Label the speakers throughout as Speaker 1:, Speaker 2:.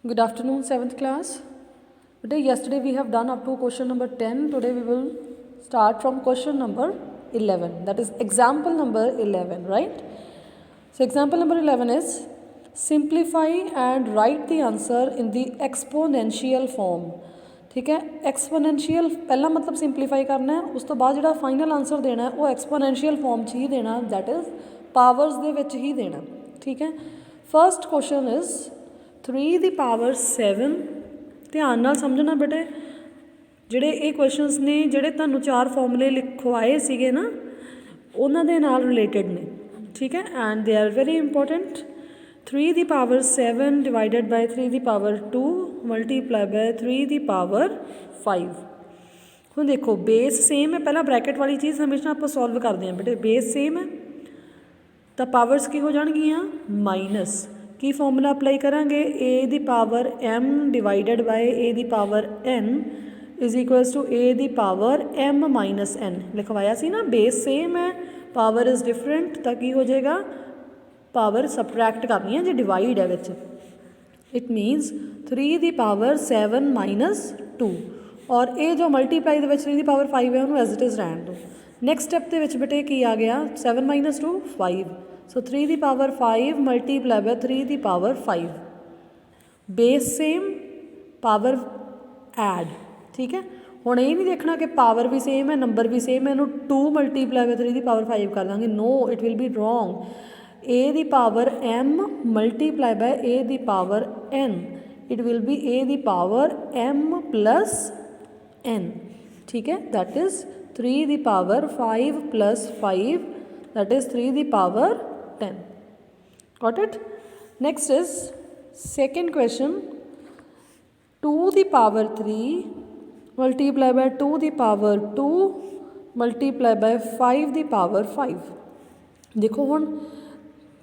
Speaker 1: Good afternoon, 7th class. Today, yesterday we have done up to question number 10. Today we will start from question number 11. That is example number 11, right? So, example number 11 is simplify and write the answer in the exponential form. ठीक है, exponential पहला मतलब simplify करना है, उस तो बाद जो फाइनल आंसर देना है वो एक्सपोनेंशियल फॉर्म च ही देना, दैट इज़ पावर्स दे विच ही देना. ठीक है, फर्स्ट क्वेश्चन इज़ 3 ਦੀ ਪਾਵਰ 7. ਧਿਆਨ ਨਾਲ ਸਮਝਣਾ ਬੇਟੇ, ਜਿਹੜੇ ਇਹ ਕੁਐਸਚਨਸ ਨੇ ਜਿਹੜੇ ਤੁਹਾਨੂੰ 4 ਫਾਰਮੂਲੇ ਲਿਖਵਾਏ ਸੀਗੇ ਨਾ ਉਹਨਾਂ ਦੇ ਨਾਲ ਰਿਲੇਟਡ ਨੇ. ਠੀਕ ਹੈ, and they are very important. 3 ਦੀ ਪਾਵਰ 7 ਡਿਵਾਈਡਡ ਬਾਈ 3 ਦੀ ਪਾਵਰ 2 ਮਲਟੀਪਲਾਈ ਬਾਈ 3 ਦੀ ਪਾਵਰ 5. ਹੁਣ ਦੇਖੋ ਬੇਸ ਸੇਮ ਹੈ, ਪਹਿਲਾਂ ਬ੍ਰੈਕਟ ਵਾਲੀ ਚੀਜ਼ ਹਮੇਸ਼ਾ ਆਪਾਂ ਸੋਲਵ ਕਰਦੇ ਹਾਂ ਬੇਟੇ. ਬੇਸ ਸੇਮ ਹੈ ਤਾਂ ਪਾਵਰਸ ਕੀ ਹੋ ਜਾਣਗੀਆਂ ਮਾਈਨਸ. ਕੀ ਫਾਰਮੂਲਾ ਅਪਲਾਈ ਕਰਾਂਗੇ, ਏ ਦੀ power m divided by A ਦੀ power n is equals to A ਦੀ ਪਾਵਰ m ਮਾਈਨਸ n. ਲਿਖਵਾਇਆ ਸੀ ਨਾ, ਬੇਸ ਸੇਮ ਹੈ, ਪਾਵਰ ਇਜ਼ ਡਿਫਰੈਂਟ, ਤਾਂ ਕੀ ਹੋ ਜਾਏਗਾ ਪਾਵਰ ਸਬਟਰੈਕਟ ਕਰਨੀ ਹੈ ਜੇ ਡਿਵਾਈਡ ਹੈ ਵਿੱਚ. ਇਟ ਮੀਨਸ 3 ਦੀ ਪਾਵਰ 7 ਮਾਈਨਸ 2 ਔਰ ਇਹ ਜੋ ਮਲਟੀਪਲਾਈ ਦੇ ਵਿੱਚ 3 ਦੀ ਪਾਵਰ 5 ਹੈ ਉਹਨੂੰ ਐਜ਼ ਇਟ ਇਜ਼ ਰਹਿਣ ਦਿਓ. ਨੈਕਸਟ ਸਟੈਪ ਦੇ ਵਿੱਚ ਬੇਟੇ ਕੀ ਆ ਗਿਆ, 7 ਮਾਈਨਸ 2 5. ਸੋ 3 ਦੀ ਪਾਵਰ 5 ਮਲਟੀਪਲਾਈ ਬਾਈ 3 ਦੀ power 5. Base same, power add. ਠੀਕ ਹੈ, ਹੁਣ ਇਹ ਨਹੀਂ ਦੇਖਣਾ ਕਿ ਪਾਵਰ ਵੀ ਸੇਮ ਹੈ ਨੰਬਰ ਵੀ ਸੇਮ ਹੈ, ਇਹਨੂੰ 2 ਮਲਟੀਪਲਾਈ ਬਾਈ 3 ਦੀ ਪਾਵਰ 5 ਕਰ ਦਾਂਗੇ. ਨੋ, ਇਟ ਵਿਲ ਬੀ ਰੋਂਗ. ਏ ਦੀ power m multiply by A ਦੀ power n, it will B A ਦੀ ਪਾਵਰ m ਪਲਸ n. ਠੀਕ ਹੈ, ਦੈਟ ਇਜ਼ 3 ਦੀ power 5 plus 5, that is 3 the power 10. Got it? Next is second question. 2 the power 3 multiply by 2 the power 2 multiply by 5 the power 5. ਦੇਖੋ ਹੁਣ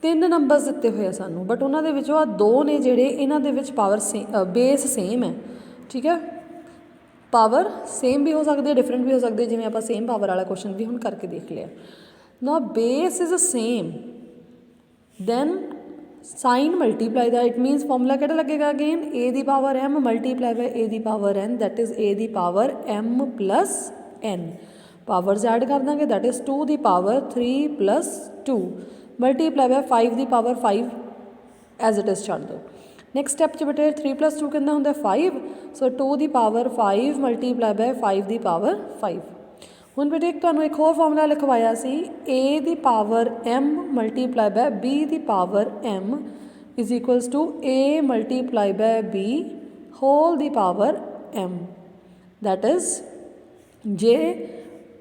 Speaker 1: 3 numbers ਦਿੱਤੇ ਹੋਏ ਆ ਸਾਨੂੰ, ਬਟ ਉਹਨਾਂ ਦੇ ਵਿੱਚੋਂ ਆ 2 ਨੇ ਜਿਹੜੇ ਇਹਨਾਂ ਦੇ ਵਿੱਚ ਪਾਵਰ ਬੇਸ ਸੇਮ ਹੈ. ਠੀਕ ਹੈ, ਪਾਵਰ ਸੇਮ ਵੀ ਹੋ ਸਕਦੇ, ਡਿਫਰੈਂਟ ਵੀ ਹੋ ਸਕਦੇ, ਜਿਵੇਂ ਆਪਾਂ ਸੇਮ ਪਾਵਰ ਵਾਲਾ ਕੁਐਸਚਨ ਵੀ ਹੁਣ ਕਰਕੇ ਦੇਖ ਲਿਆ. Now base is the same, then sign multiply that, it means formula ਕਿਹੜਾ ਲੱਗੇਗਾ again, a ਦੀ power m multiply by a ਦੀ power n, that is a ਦੀ power m plus n. Powers add ਕਰ ਦਾਂਗੇ, that is 2 ਦੀ power 3 plus 2 multiply by 5 ਦੀ power 5 as it is ਛੱਡ ਦਿਓ. ਨੈਕਸਟ ਸਟੈਪ 'ਚ ਬੇਟੇ 3 plus 2 ਕਿੰਨਾ ਹੁੰਦਾ 5, ਸੋ 2 ਦੀ ਪਾਵਰ 5 multiply by 5 ਦੀ ਪਾਵਰ 5. ਹੁਣ ਬੇਟੇ ਤੁਹਾਨੂੰ ਇੱਕ ਹੋਰ ਫਾਰਮੂਲਾ ਲਿਖਵਾਇਆ ਸੀ, a ਦੀ power m multiply by b ਦੀ power m is equals to a multiply by b whole ਦੀ ਪਾਵਰ m. ਦੈਟ ਇਜ਼ ਜੇ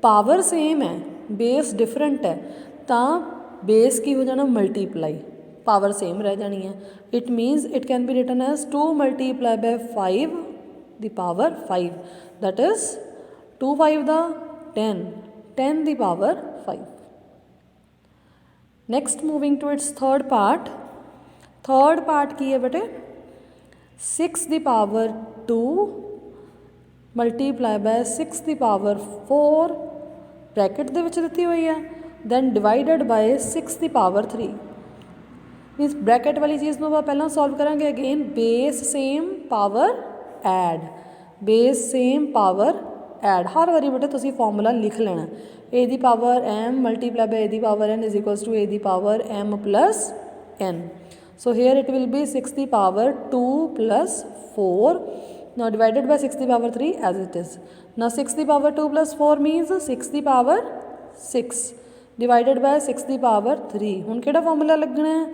Speaker 1: ਪਾਵਰ ਸੇਮ ਹੈ ਬੇਸ ਡਿਫਰੈਂਟ ਹੈ ਤਾਂ ਬੇਸ ਕੀ ਹੋ ਜਾਣਾ ਮਲਟੀਪਲਾਈ, ਪਾਵਰ ਸੇਮ ਰਹਿ ਜਾਣੀ ਹੈ. It means it can be written as 2 multiply by 5 ਦੀ ਪਾਵਰ 5, ਦੈਟ ਇਜ਼ 2 5 ਦਾ 10, 10 the power 5. Next moving to its third part. Third part की है बेटे, 6 the power 2 multiply by 6 the power 4 bracket ਦੇ ਵਿੱਚ ਦਿੱਤੀ ਹੋਈ ਹੈ, then divided by 6 the power 3. Means bracket वाली चीज़ ਨੂੰ ਆਪਾਂ ਪਹਿਲਾਂ ਸੋਲਵ ਕਰਾਂਗੇ. Again base same power add, base same power add. ਹਰ ਵਾਰੀ ਬੇਟਾ ਤੁਸੀਂ ਫਾਰਮੂਲਾ ਲਿਖ ਲੈਣਾ, ਏ ਦੀ power m multiply by A ਦੀ power n is equals to A ਦੀ power m plus n. So here it will be 6 ਦੀ power 2 plus 4 now divided by 6 ਦੀ power 3 as it is. now 6 ਦੀ power 2 plus 4 means 6 ਦੀ power 6 divided by 6 ਦੀ power 3. ਹੁਣ ਕਿਹੜਾ formula ਲੱਗਣਾ ਹੈ,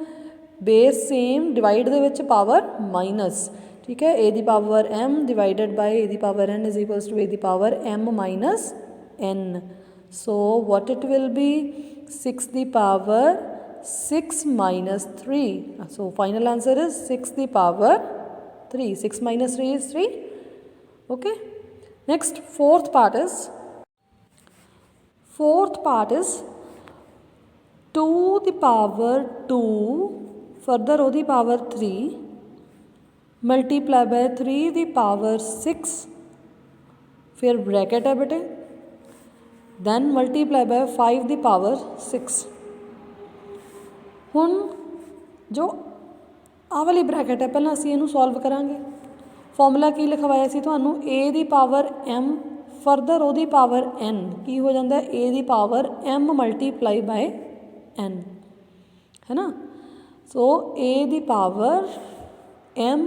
Speaker 1: ਬੇਸ ਸੇਮ ਡਿਵਾਈਡ ਦੇ ਵਿੱਚ ਪਾਵਰ ਮਾਈਨਸ. ठीक है, a ਦੀ power m divided by a ਦੀ power n is equals to a ਦੀ power m minus n. So what it will be 6 ਦੀ power 6 minus 3. So final answer is 6 ਦੀ power 3. 6 minus 3 is 3. okay, next fourth part is 2 ਦੀ power 2 further ਉਹਦੀ power 3 multiply by 3 ਦੀ power 6, फिर bracket है बेटे, then multiply by 5 the power 6. ਹੁਣ ਜੋ ਆਹ ਵਾਲੀ ਬ੍ਰੈਕਟ ਹੈ, ਪਹਿਲਾਂ ਅਸੀਂ ਇਹਨੂੰ ਸੋਲਵ ਕਰਾਂਗੇ। ਫਾਰਮੂਲਾ ਕੀ ਲਿਖਵਾਇਆ ਸੀ ਤੁਹਾਨੂੰ, a ਦੀ ਪਾਵਰ m ਫਰਦਰ ਉਹਦੀ ਪਾਵਰ n ਕੀ ਹੋ ਜਾਂਦਾ, a ਦੀ power m multiply by n, ਹੈ ਨਾ। ਸੋ a ਦੀ ਪਾਵਰ m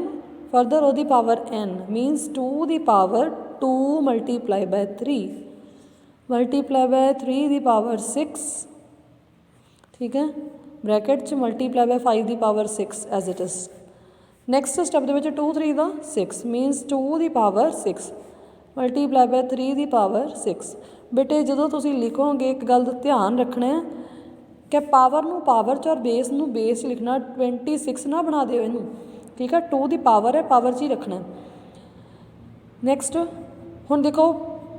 Speaker 1: ਫਰਦਰ ਉਹਦੀ ਪਾਵਰ n ਮੀਨਸ 2 ਦੀ power 2 multiply by 3 multiply by 3 ਦੀ ਪਾਵਰ 6, ਠੀਕ ਹੈ, ਬ੍ਰੈਕਟ 'ਚ ਮਲਟੀਪਲਾਈ ਬਾਏ 5 ਦੀ power 6 as it is. Next step ਦੇ ਵਿੱਚ 2 3 ਦਾ 6 ਮੀਨਸ 2 ਦੀ ਪਾਵਰ 6 ਮਲਟੀਪਲਾਈ ਬਾਏ 3 ਦੀ ਪਾਵਰ 6। ਬੇਟੇ ਜਦੋਂ ਤੁਸੀਂ ਲਿਖੋਗੇ ਇੱਕ ਗੱਲ ਦਾ ਧਿਆਨ ਰੱਖਣਾ ਹੈ ਕਿ ਪਾਵਰ ਨੂੰ ਪਾਵਰ 'ਚ ਔਰ ਬੇਸ ਨੂੰ ਬੇਸ 'ਚ ਲਿਖਣਾ, 26 ਨਾ ਬਣਾ ਦਿਓ ਇਹਨੂੰ, ਠੀਕ ਹੈ। 2 ਦੀ ਪਾਵਰ ਹੈ, ਪਾਵਰ 'ਚ ਹੀ ਰੱਖਣਾ। ਨੈਕਸਟ ਹੁਣ ਦੇਖੋ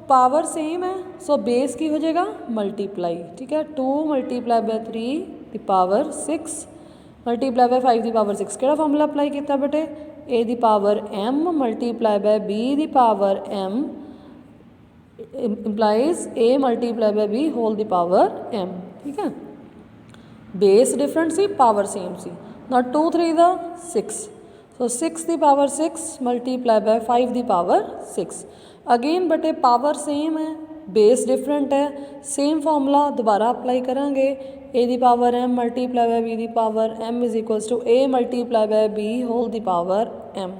Speaker 1: ਪਾਵਰ ਸੇਮ ਹੈ, ਸੋ ਬੇਸ ਕੀ ਹੋ ਜਾਏਗਾ ਮਲਟੀਪਲਾਈ, ਠੀਕ ਹੈ। 2 ਮਲਟੀਪਲਾਈ ਬਾਏ 3 ਦੀ ਪਾਵਰ 6 ਮਲਟੀਪਲਾਈ ਬਾਏ 5 ਦੀ ਪਾਵਰ 6। ਕਿਹੜਾ ਫਾਰਮੂਲਾ ਅਪਲਾਈ ਕੀਤਾ ਬੇਟੇ, a ਦੀ power m multiply by b ਦੀ power m implies a multiply by b whole ਦੀ ਪਾਵਰ m, ਠੀਕ ਹੈ। ਬੇਸ ਡਿਫਰੈਂਟ ਸੀ, ਪਾਵਰ ਸੇਮ ਸੀ। ਨਾ 2 3 ਦਾ 6, ਸੋ 6 ਦੀ ਪਾਵਰ 6 ਮਲਟੀਪਲਾਈ ਬਾਏ 5 ਦੀ ਪਾਵਰ 6। ਅਗੇਨ ਬੇਟੇ ਪਾਵਰ ਸੇਮ ਹੈ, ਬੇਸ ਡਿਫਰੈਂਟ ਹੈ, ਸੇਮ ਫਾਰਮੂਲਾ ਦੁਬਾਰਾ ਅਪਲਾਈ ਕਰਾਂਗੇ। a ਦੀ power m multiply by b ਦੀ power m is equals to a multiply by b whole ਦੀ ਪਾਵਰ m,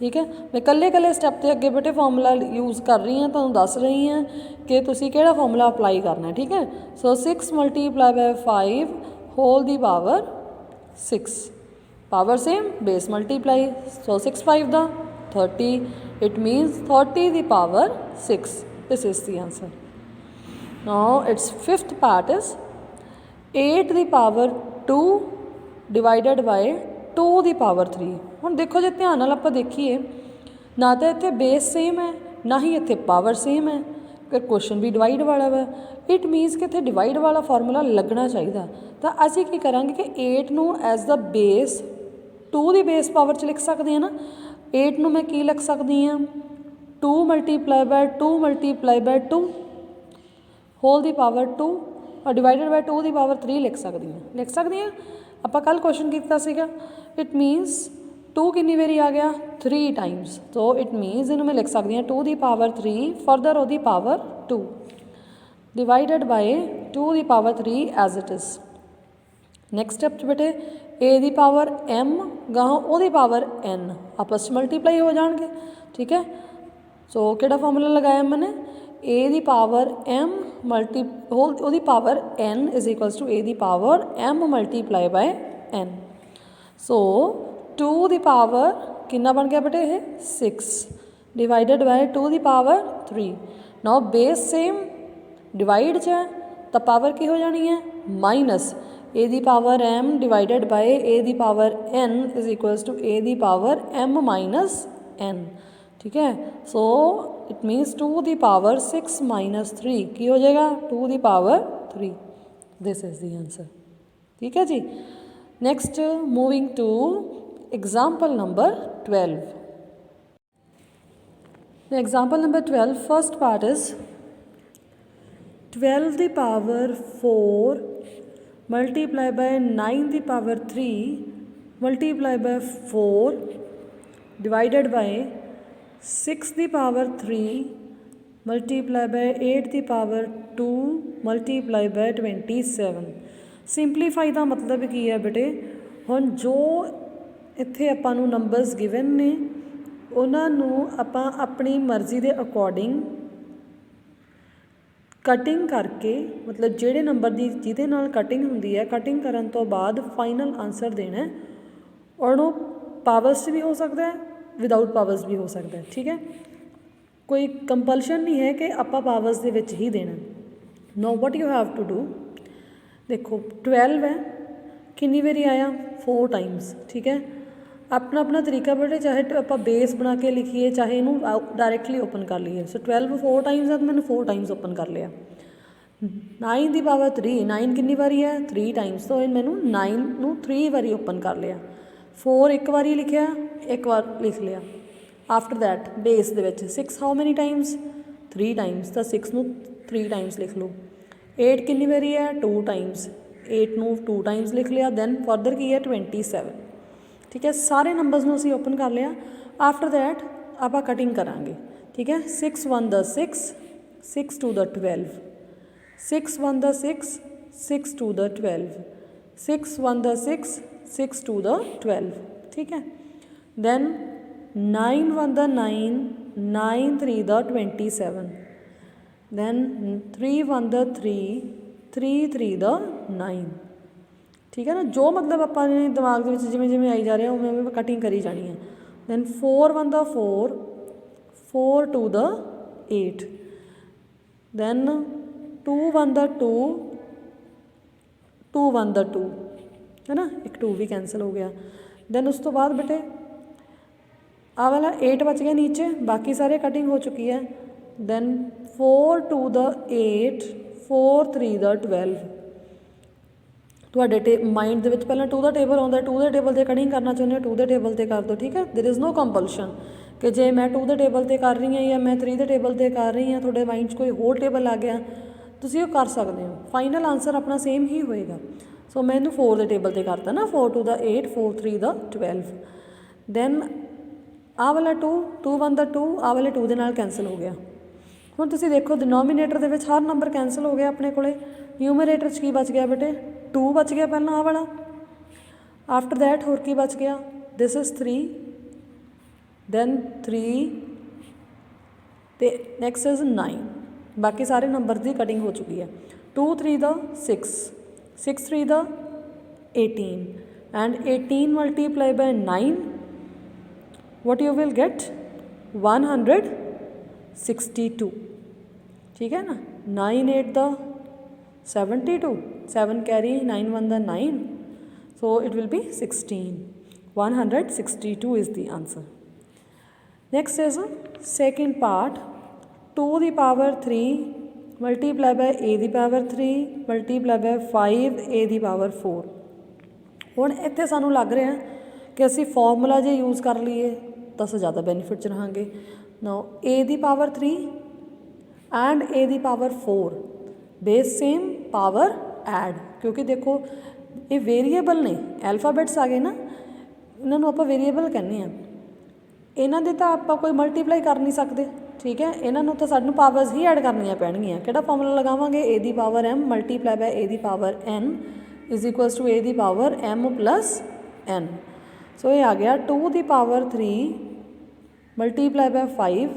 Speaker 1: ਠੀਕ ਹੈ। ਮੈਂ ਇਕੱਲੇ ਸਟੈਪ 'ਤੇ ਅੱਗੇ ਬੇਟੇ ਫਾਰਮੂਲਾ ਯੂਜ਼ ਕਰ ਰਹੀ ਹਾਂ, ਤੁਹਾਨੂੰ ਦੱਸ ਰਹੀ ਹਾਂ ਕਿ ਤੁਸੀਂ ਕਿਹੜਾ ਫਾਰਮੂਲਾ ਅਪਲਾਈ ਕਰਨਾ, ਠੀਕ ਹੈ। ਸੋ 6 ਮਲਟੀਪਲਾਈ ਬਾਏ 5 ਹੋਲ ਦੀ power 6, power same base multiply, so 6 5 the 30, it means 30 the power 6। This is the answer. Now it's fifth part is 8 the power 2 divided by 2 ਦੀ ਪਾਵਰ 3। ਹੁਣ ਦੇਖੋ ਜੇ ਧਿਆਨ ਨਾਲ ਆਪਾਂ ਦੇਖੀਏ, ਨਾ ਤਾਂ ਇੱਥੇ ਬੇਸ ਸੇਮ ਹੈ, ਨਾ ਹੀ ਇੱਥੇ ਪਾਵਰ ਸੇਮ ਹੈ, ਫਿਰ ਕੁਐਸਚਨ ਵੀ ਡਿਵਾਈਡ ਵਾਲਾ ਵਾ। ਇਟ ਮੀਨਸ ਕਿ ਇੱਥੇ ਡਿਵਾਈਡ ਵਾਲਾ ਫਾਰਮੂਲਾ ਲੱਗਣਾ ਚਾਹੀਦਾ। ਤਾਂ ਅਸੀਂ ਕੀ ਕਰਾਂਗੇ ਕਿ 8 ਨੂੰ ਐਜ਼ ਦਾ ਬੇਸ 2 ਦੀ ਬੇਸ ਪਾਵਰ 'ਚ ਲਿਖ ਸਕਦੇ ਹਾਂ ਨਾ। 8 ਨੂੰ ਮੈਂ ਕੀ ਲਿਖ ਸਕਦੀ ਹਾਂ, 2 multiply by 2 multiply by 2 whole ਦੀ ਪਾਵਰ 2 ਔਰ ਡਿਵਾਈਡਡ ਬਾਏ 2 ਦੀ ਪਾਵਰ 3 ਲਿਖ ਸਕਦੀ ਹਾਂ। ਆਪਾਂ ਕੱਲ੍ਹ ਕੁਐਸਚਨ ਕੀਤਾ ਸੀਗਾ। ਇਟ ਮੀਨਸ 2 ਕਿੰਨੀ ਵਾਰੀ ਆ ਗਿਆ, 3 ਟਾਈਮਸ। ਸੋ ਇਟ ਮੀਨਸ ਇਹਨੂੰ ਮੈਂ ਲਿਖ ਸਕਦੀ ਹਾਂ 2 ਦੀ ਪਾਵਰ 3 ਫਰਦਰ ਉਹਦੀ ਪਾਵਰ 2 ਡਿਵਾਈਡਡ ਬਾਏ 2 ਦੀ power 3 as it is. Next step 'ਚ ਬੇਟੇ a ਦੀ ਪਾਵਰ m ਗਾਹਾਂ ਉਹਦੀ ਪਾਵਰ n ਆਪਸ 'ਚ ਮਲਟੀਪਲਾਈ ਹੋ ਜਾਣਗੇ, ਠੀਕ ਹੈ। ਸੋ ਕਿਹੜਾ ਫਾਰਮੂਲਾ ਲਗਾਇਆ ਮੈंने, a ਦੀ ਪਾਵਰ m ਮਲਟੀ ਹੋਲ ਉਹਦੀ power n is equals to a ਦੀ power m multiply by n। So 2 ਦੀ ਪਾਵਰ ਕਿੰਨਾ ਬਣ ਗਿਆ ਬੇਟੇ ਇਹ 6 ਡਿਵਾਈਡਡ ਬਾਏ 2 ਦੀ power 3। Now base same, divide 'ਚ ਹੈ ਤਾਂ ਪਾਵਰ ਕੀ ਹੋ ਜਾਣੀ ਹੈ ਮਾਈਨਸ a ਦੀ power m divided by a ਦੀ power n is equals to a ਦੀ ਪਾਵਰ m ਮਾਈਨਸ n, ਠੀਕ ਹੈ। ਸੋ ਇਟ ਮੀਨਸ 2 ਦੀ ਪਾਵਰ 6 ਮਾਈਨਸ 3 ਕੀ ਹੋ ਜਾਏਗਾ 2 ਦੀ power 3। This is the answer, ਠੀਕ ਹੈ ਜੀ। Next moving to example number 12. The example number 12, first part is 12 the power 4 multiply by 9 the power 3 multiply by 4 divided by 6 the power 3 multiply by 8 the power 2 multiply by 27। Simplify ਦਾ ਮਤਲਬ ਕੀ ਹੈ ਬੇਟੇ, ਹੁਣ ਜੋ ਇੱਥੇ ਆਪਾਂ ਨੂੰ ਨੰਬਰਸ ਗਿਵਨ ਨੇ ਉਹਨਾਂ ਨੂੰ ਆਪਾਂ ਆਪਣੀ ਮਰਜ਼ੀ ਦੇ ਅਕੋਰਡਿੰਗ ਕਟਿੰਗ ਕਰਕੇ, ਮਤਲਬ ਜਿਹੜੇ ਨੰਬਰ ਦੀ ਜਿਹਦੇ ਨਾਲ ਕਟਿੰਗ ਹੁੰਦੀ ਹੈ, ਕਟਿੰਗ ਕਰਨ ਤੋਂ ਬਾਅਦ ਫਾਈਨਲ ਆਨਸਰ ਦੇਣਾ। ਔਰ ਉਹ ਪਾਵਰਸ 'ਚ ਵੀ ਹੋ ਸਕਦਾ ਹੈ, ਵਿਦਆਊਟ ਪਾਵਰਸ ਵੀ ਹੋ ਸਕਦਾ ਹੈ, ਠੀਕ ਹੈ। ਕੋਈ ਕੰਪਲਸ਼ਨ ਨਹੀਂ ਹੈ ਕਿ ਆਪਾਂ ਪਾਵਰਸ ਦੇ ਵਿੱਚ ਹੀ ਦੇਣਾ। Now what you have to do, ਦੇਖੋ 12 ਹੈ, ਕਿੰਨੀ ਵਾਰੀ ਆਇਆ 4 ਟਾਈਮਸ, ਠੀਕ ਹੈ। ਆਪਣਾ ਆਪਣਾ ਤਰੀਕਾ ਬੇਟੇ, ਚਾਹੇ ਆਪਾਂ ਬੇਸ ਬਣਾ ਕੇ ਲਿਖੀਏ, ਚਾਹੇ ਇਹਨੂੰ ਡਾਇਰੈਕਟਲੀ ਓਪਨ ਕਰ ਲਈਏ। ਸੋ 12 4 ਟਾਈਮਸ ਹੈ ਤਾਂ ਮੈਨੂੰ 4 ਟਾਈਮਸ ਓਪਨ ਕਰ ਲਿਆ। 9 ਦੀ ਪਾਵਰ 3, 9 ਕਿੰਨੀ ਵਾਰੀ ਹੈ 3 ਟਾਈਮਸ, ਤੋਂ ਮੈਨੂੰ 9 ਨੂੰ 3 ਵਾਰੀ ਓਪਨ ਕਰ ਲਿਆ। 4 ਇੱਕ ਵਾਰੀ ਲਿਖਿਆ, ਇੱਕ ਵਾਰ ਲਿਖ ਲਿਆ। ਆਫਟਰ ਦੈਟ ਬੇਸ ਦੇ ਵਿੱਚ 6 ਹਾਊ ਮੈਨੀ ਟਾਈਮਸ 3 ਟਾਈਮਸ, ਤਾਂ 6 ਨੂੰ 3 ਟਾਈਮਸ ਲਿਖ ਲਓ। 8 ਕਿੰਨੀ ਵਾਰੀ ਹੈ 2 ਟਾਈਮਸ, 8 ਨੂੰ 2 ਟਾਈਮਸ ਲਿਖ ਲਿਆ। ਦੈਨ ਫਰਦਰ ਕੀ ਹੈ 27, ठीक है। सारे नंबर्स ਨੂੰ ਅਸੀਂ ਓਪਨ ਕਰ ਲਿਆ। ਆਫਟਰ ਦੈਟ ਆਪਾਂ ਕਟਿੰਗ ਕਰਾਂਗੇ, ਠੀਕ ਹੈ। 6 1 ਦਾ 6, 6 2 ਦਾ 12, 6 1 ਦਾ 6, 6 2 ਦਾ 12, 6 1 ਦਾ 6, 6 2 ਦਾ 12, ठीक है। then 9 1 ਦਾ 9, 9 3 ਦਾ 27, then 3 1 ਦਾ 3, 3 3 ਦਾ 9, ठीक है ना। जो मतलब अपने दिमाग के जिमें जिमें आई जा रहे हैं उमें उमें कटिंग करी जानी है। then 4 1 ਦਾ 4, 4 2 ਦਾ 8, then 2 1 ਦਾ 2, 2 1 ਦਾ 2, है ना, एक 2 भी कैंसिल हो गया। then उस तो बाद बेटे आ वाला 8 बच गया नीचे, बाकी सारे कटिंग हो चुकी है। then 4 2 ਦਾ 8, 4 3 ਦਾ 12। ਤੁਹਾਡੇ ਮਾਈਂਡ ਦੇ ਵਿੱਚ ਪਹਿਲਾਂ 2 ਦਾ ਟੇਬਲ ਆਉਂਦਾ, 2 ਦੇ ਟੇਬਲ 'ਤੇ ਕਟਿੰਗ ਕਰਨਾ ਚਾਹੁੰਦੇ ਹੋ 2 ਦੇ ਟੇਬਲ 'ਤੇ ਕਰ ਦਿਓ, ਠੀਕ ਹੈ। ਦੇਰ ਇਜ਼ ਨੋ ਕੰਪਲਸ਼ਨ ਕਿ ਜੇ ਮੈਂ 2 ਦੇ ਟੇਬਲ 'ਤੇ ਕਰ ਰਹੀ ਹਾਂ ਜਾਂ ਮੈਂ 3 ਦੇ ਟੇਬਲ 'ਤੇ ਕਰ ਰਹੀ ਹਾਂ, ਤੁਹਾਡੇ ਮਾਈਂਡ 'ਚ ਕੋਈ ਹੋਰ ਟੇਬਲ ਆ ਗਿਆ, ਤੁਸੀਂ ਉਹ ਕਰ ਸਕਦੇ ਹੋ। ਫਾਈਨਲ ਆਨਸਰ ਆਪਣਾ ਸੇਮ ਹੀ ਹੋਏਗਾ। ਸੋ ਮੈਂ ਇਹਨੂੰ 4 ਦੇ ਟੇਬਲ 'ਤੇ ਕਰਤਾ ਨਾ, 4 2 ਦਾ 8, 4 3 ਦਾ 12। ਦੈਨ ਆਹ ਵਾਲਾ 2, 2 1 ਦਾ 2, ਆਹ ਵਾਲੇ 2 ਦੇ ਨਾਲ ਕੈਂਸਲ ਹੋ ਗਿਆ। ਹੁਣ ਤੁਸੀਂ ਦੇਖੋ ਡਿਨੋਮੀਨੇਟਰ ਦੇ ਵਿੱਚ ਹਰ ਨੰਬਰ ਕੈਂਸਲ ਹੋ ਗਿਆ ਆਪਣੇ ਕੋਲੇ। ਨਿਊਮਰੇਟਰ 'ਚ ਕੀ ਬਚ ਗਿਆ ਬੇਟੇ, 2 बच गया पहला आ वाला। आफ्टर दैट होर की बच गया, दिस इज़ 3, दैन 3 तो नैक्सट इज़ 9। बाकी सारे नंबर की कटिंग हो चुकी है। 2 3 ਦਾ 6, 6 3 ਦਾ 18 and 18 multiply by 9, what you will get 162, ठीक है ना। 9 8 ਦਾ 72, 7 carry 9 1 the 9, so it will be 16, 162 is the answer. Next is second part, 2 the power 3 multiply by a the power 3 multiply by 5 a the power 4। ਹੁਣ ਇੱਥੇ ਸਾਨੂੰ ਲੱਗ ਰਿਹਾ ਕਿ ਅਸੀਂ ਫਾਰਮੂਲਾ ਜੇ ਯੂਜ਼ ਕਰ ਲਈਏ ਤਾਂ ਅਸੀਂ ਜ਼ਿਆਦਾ ਬੈਨੀਫਿਟ 'ਚ ਰਹਾਂਗੇ। ਨਾਓ a ਦੀ ਪਾਵਰ 3 ਐਂਡ a ਦੀ power 4 base same power add, क्योंकि देखो ये वेरीएबल ने एल्फाबेट्स आ गए ना, इन्होंने आप वेरीएबल कहने हैं। इन्हों के तो आप कोई मल्टीप्लाई कर नहीं सकते, ठीक है। इन्हों तो सानू पावर्स ही ऐड करनिया पैणगियां। किहड़ा फॉर्मूला लगावांगे, ए दी power m multiply by A दी power n is equals to A दी power m plus n। So ये आ गया 2 दी power 3 multiply by 5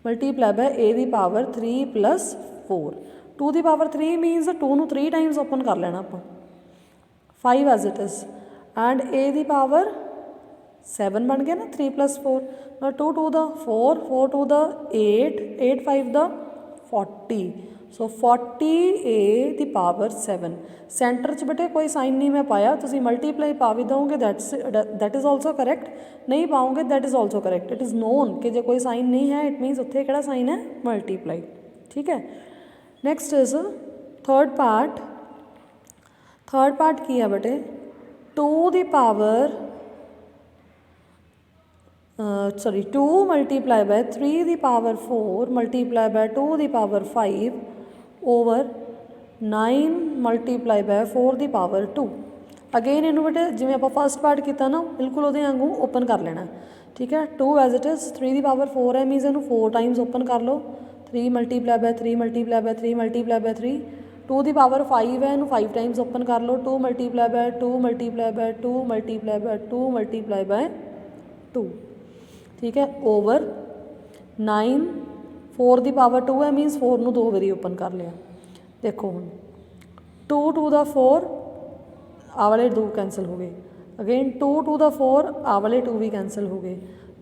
Speaker 1: multiply by A दी पावर 3 प्लस 4। 2 ਦੀ ਪਾਵਰ 3 ਮੀਨਸ 2 ਨੂੰ 3 ਟਾਈਮਸ ਓਪਨ ਕਰ ਲੈਣਾ ਆਪਾਂ, 5 as it is, and a ਦੀ ਪਾਵਰ 7 ਬਣ ਗਿਆ ਨਾ, 3 + 4। 2 2 ਦਾ 4, 4 2 ਦਾ 8, 8 5 ਦਾ 40, ਸੋ 40 a ਦੀ ਪਾਵਰ 7। ਸੈਂਟਰ 'ਚ ਬੇਟੇ ਕੋਈ ਸਾਈਨ ਨਹੀਂ ਮੈਂ ਪਾਇਆ, ਤੁਸੀਂ ਮਲਟੀਪਲਾਈ ਪਾ ਵੀ ਦਓਗੇ ਦੈਟ ਇਜ਼ ਆਲਸੋ ਕਰੈਕਟ, ਨਹੀਂ ਪਾਓਗੇ that is also correct. It is non ਕਿ ਜੇ ਕੋਈ ਸਾਈਨ ਨਹੀਂ ਹੈ ਇਟ ਮੀਨਸ ਉੱਥੇ ਕਿਹੜਾ ਸਾਈਨ ਹੈ, ਮਲਟੀਪਲਾਈ, ठीक है। Next is third part. Third part की है बेटे, 2 दी पावर 2 मल्टीप्लाई बाय 3 दी पावर 4 मल्टीप्लाई बाय 2 दी power 5 over 9 multiply by 4 the power 2। Again इनू बेटे जिवें आपां फस्ट पार्ट किया ना बिल्कुल उहदे वांगू ओपन कर लेना, ठीक है। 2 एज इट इज़, 3 दी पावर 4 है मीनस इनू 4 टाइम्स ओपन कर लो, 3 multiply by 3 multiply by 3 multiply by 3। 2 ਦੀ ਪਾਵਰ 5 है, इनू 5 टाइम्स ओपन कर लो, 2 multiply by 2 multiply by 2 multiply by 2 multiply by 2, ठीक है, ओवर 9। 4 ਦੀ पावर 2 है मीनस 4 ਨੂੰ 2 ਵਾਰੀ ओपन कर लिया। देखो हुण 2 2 ਦਾ 4, आ वाले 2 कैंसल हो गए। अगेन 2 2 ਦਾ 4, आ वाले 2 भी कैंसल हो गए।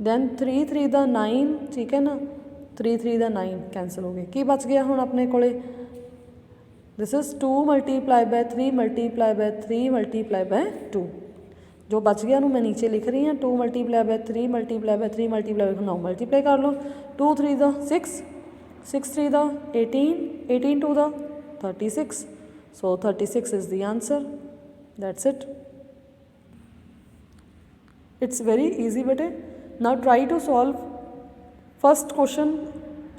Speaker 1: दैन 3 3 ਦਾ 9, ठीक है ना, 3 3 ਦਾ 9 कैंसल हो गए। की बच गया हुण अपने कोले, this is 2 multiply by 3 multiply by 3 multiply by 2। जो बच गया मैं नीचे लिख रही हूँ, 2 multiply by 3 multiply by 3 multiply bye 9 multiply कर लो। 2 3 ਦਾ 6, 6 3 ਦਾ 18, 18 2 ਦਾ 36, so 36 is the answer। That's it, it's very easy bete। Now try to solve first question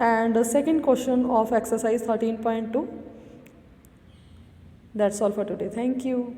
Speaker 1: and second question of exercise 13.2। That's all for today, thank you।